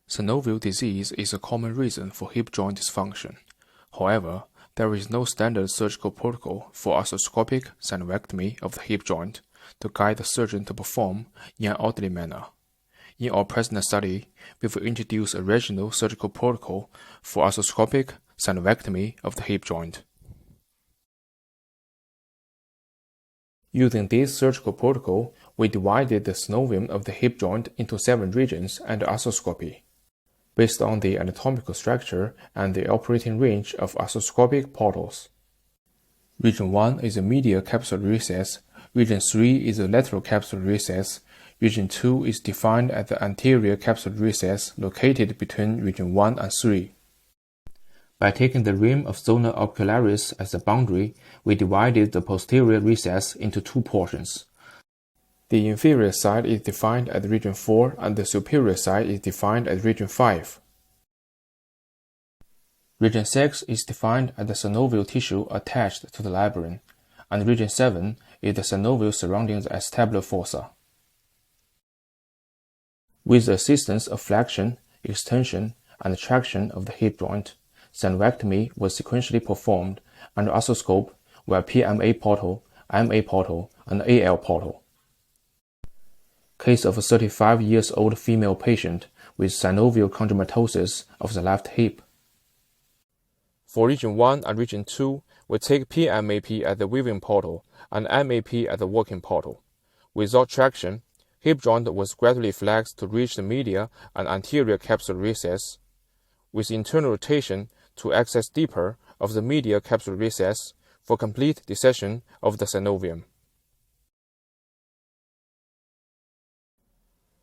Synovial disease is a common reason for hip joint dysfunction. However, there is no standard surgical protocol for arthroscopic synovectomy of the hip joint to guide the surgeon to perform in an orderly manner. In our present study, we will introduce a regional surgical protocol for arthroscopic synovectomy of the hip joint. Using this surgical protocol, we divided the synovium of the hip joint into 7 regions under arthroscopy, based on the anatomical structure and the operating range of arthroscopic portals. Region 1 is the medial capsular recess, Region 3 is the lateral capsular recess, Region 2 is defined as the anterior capsular recess located between Region 1 and 3. By taking the rim of zona ocularis as the boundary, we divided the posterior recess into 2 portions. The inferior side is defined as Region 4 and the superior side is defined as Region 5. Region 6 is defined as the synovial tissue attached to the labrum, and Region 7 is the synovial surrounding the acetabular fossa. With the assistance of flexion, extension, and traction of the hip joint, synovectomy was sequentially performed under arthroscope via PMA portal, MA portal, and AL portal. Case of a 35-year-old female patient with synovial chondromatosis of the left hip. For Region 1 and Region 2, we take PMAP at the weaving portal and MAP at the working portal. Without traction, hip joint was gradually flexed to reach the medial and anterior capsular recess, with internal rotation to access deeper of the medial capsular recess for complete dissection of the synovium.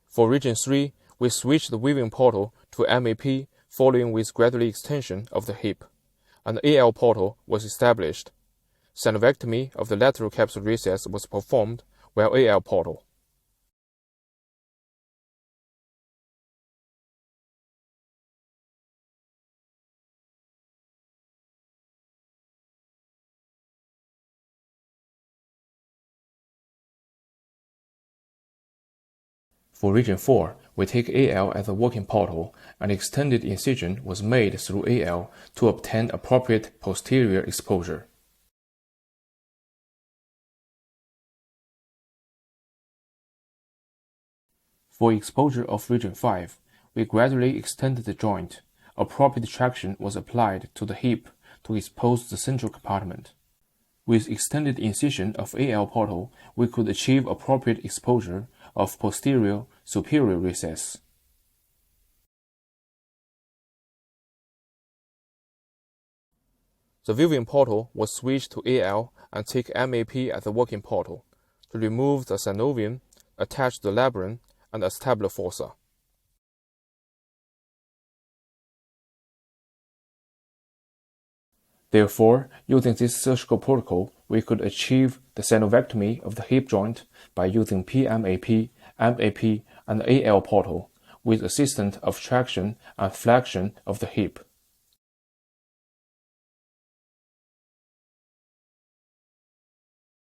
For Region 3, we switch the weaving portal to MAP following with gradual extension of the hip, and the AL portal was established. Synovectomy of the lateral capsular recess was performed via AL portal. For Region 4, we take AL as a working portal, and extended incision was made through AL to obtain appropriate posterior exposure. For exposure of Region 5, we gradually extended the joint. Appropriate traction was applied to the hip to expose the central compartment. With extended incision of AL portal, we could achieve appropriate exposure of Posterio-superior recess. The viewing portal was switched to AL and take MAP as the working portal to remove the synovium attached to the labrum and acetabular fossa. Therefore, using this surgical protocol, we could achieve the synovectomy of the hip joint by using PMAP, MAP, and AL portal with assistance of traction and flexion of the hip.